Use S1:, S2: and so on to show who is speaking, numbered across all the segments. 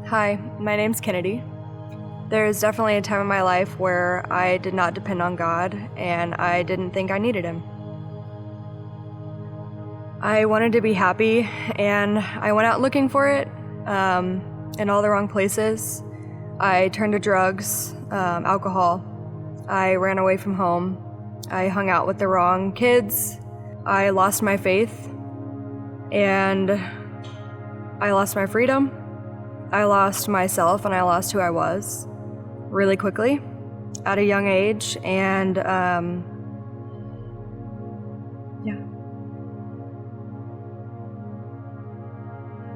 S1: Hi, my name's Kennedy. There is definitely a time in my life where I did not depend on God and I didn't think I needed Him. I wanted to be happy and I went out looking for it in all the wrong places. I turned to drugs, alcohol. I ran away from home. I hung out with the wrong kids. I lost my faith and I lost my freedom. I lost myself and I lost who I was really quickly at a young age. And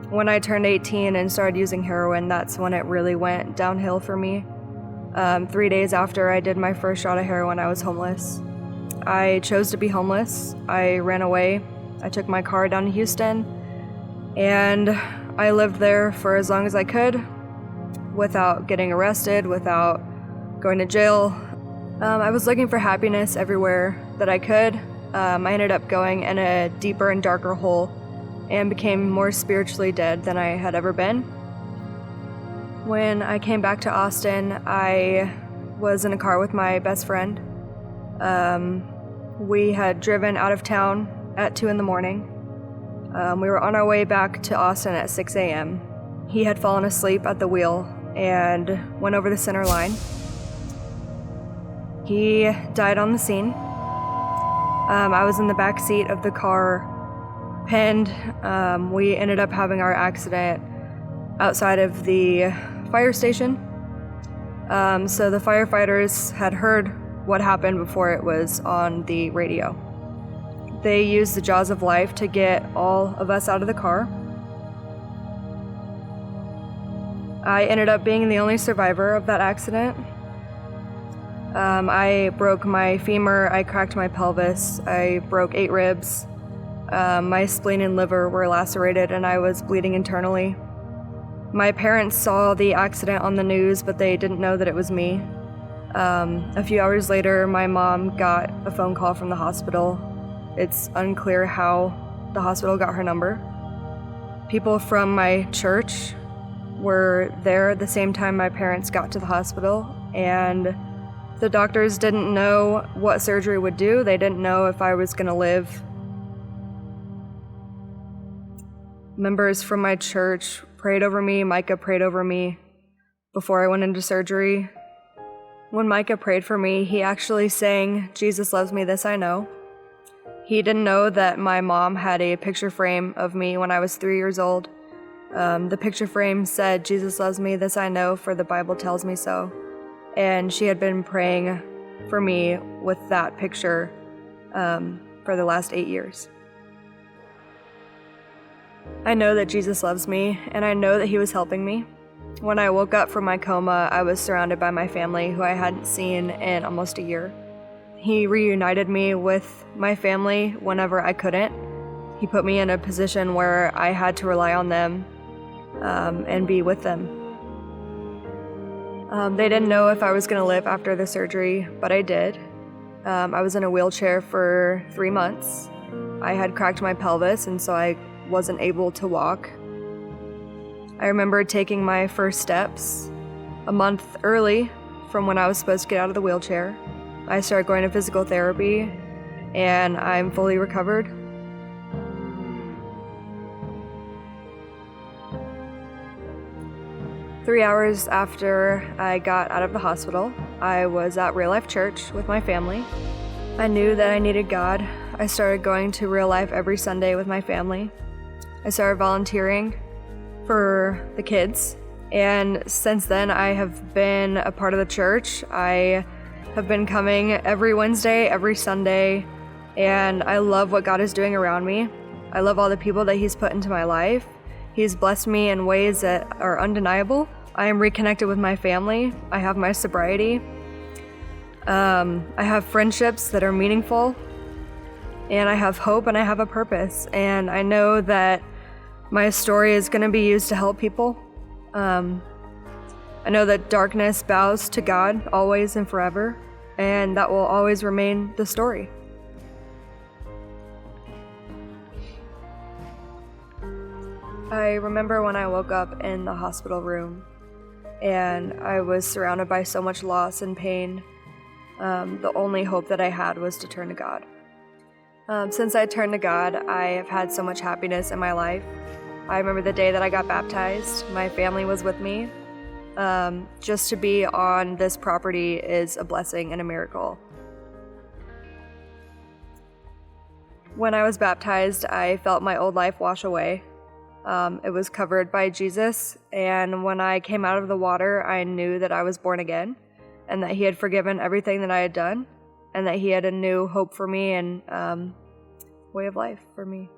S1: when I turned 18 and started using heroin, that's when it really went downhill for me. 3 days after I did my first shot of heroin, I was homeless. I chose to be homeless. I ran away. I took my car down to Houston and I lived there for as long as I could without getting arrested, without going to jail. I was looking for happiness everywhere that I could. I ended up going in a deeper and darker hole and became more spiritually dead than I had ever been. When I came back to Austin, I was in a car with my best friend. We had driven out of town at 2 a.m. We were on our way back to Austin at 6 a.m. He had fallen asleep at the wheel and went over the center line. He died on the scene. I was in the back seat of the car, pinned. We ended up having our accident outside of the fire station. So the firefighters had heard what happened before it was on the radio. They used the jaws of life to get all of us out of the car. I ended up being the only survivor of that accident. I broke my femur, I cracked my pelvis, I broke 8 ribs. My spleen and liver were lacerated and I was bleeding internally. My parents saw the accident on the news, but they didn't know that it was me. A few hours later, my mom got a phone call from the hospital. It's unclear how the hospital got her number. People from my church were there at the same time my parents got to the hospital, and the doctors didn't know what surgery would do. They didn't know if I was going to live. Members from my church prayed over me. Micah prayed over me before I went into surgery. When Micah prayed for me, he actually sang, "Jesus loves me, this I know." He didn't know that my mom had a picture frame of me when I was 3 years old. The picture frame said, "Jesus loves me, this I know, for the Bible tells me so." And she had been praying for me with that picture for the last 8 years. I know that Jesus loves me, and I know that He was helping me. When I woke up from my coma, I was surrounded by my family, who I hadn't seen in almost a year. He reunited me with my family whenever I couldn't. He put me in a position where I had to rely on them and be with them. They didn't know if I was going to live after the surgery, but I did. I was in a wheelchair for 3 months. I had cracked my pelvis, and so I wasn't able to walk. I remember taking my first steps a month early from when I was supposed to get out of the wheelchair. I started going to physical therapy, and I'm fully recovered. Three hours after I got out of the hospital, I was at Real Life Church with my family. I knew that I needed God. I started going to Real Life every Sunday with my family. I started volunteering for the kids, and since then I have been a part of the church. I have been coming every Wednesday, every Sunday, and I love what God is doing around me. I love all the people that He's put into my life. He's blessed me in ways that are undeniable. I am reconnected with my family. I have my sobriety. I have friendships that are meaningful, and I have hope and I have a purpose, and I know that my story is going to be used to help people. I know that darkness bows to God always and forever, and that will always remain the story. I remember when I woke up in the hospital room and I was surrounded by so much loss and pain. The only hope that I had was to turn to God. Since I turned to God, I have had so much happiness in my life. I remember the day that I got baptized. My family was with me. Just to be on this property is a blessing and a miracle. When I was baptized, I felt my old life wash away. It was covered by Jesus, and when I came out of the water, I knew that I was born again, and that He had forgiven everything that I had done, and that He had a new hope for me and way of life for me.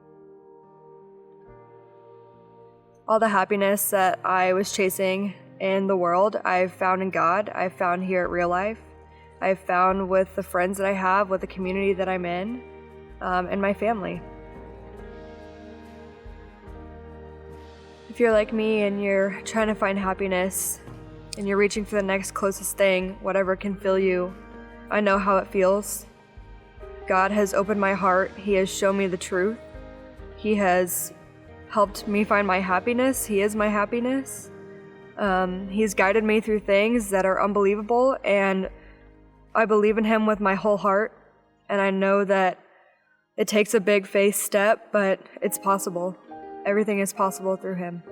S1: All the happiness that I was chasing in the world, I've found in God. I've found here at Real Life. I've found with the friends that I have, with the community that I'm in, and my family. If you're like me and you're trying to find happiness and you're reaching for the next closest thing, whatever can fill you, I know how it feels. God has opened my heart. He has shown me the truth. He has helped me find my happiness. He is my happiness. He's guided me through things that are unbelievable, and I believe in Him with my whole heart. And I know that it takes a big faith step, but it's possible. Everything is possible through Him.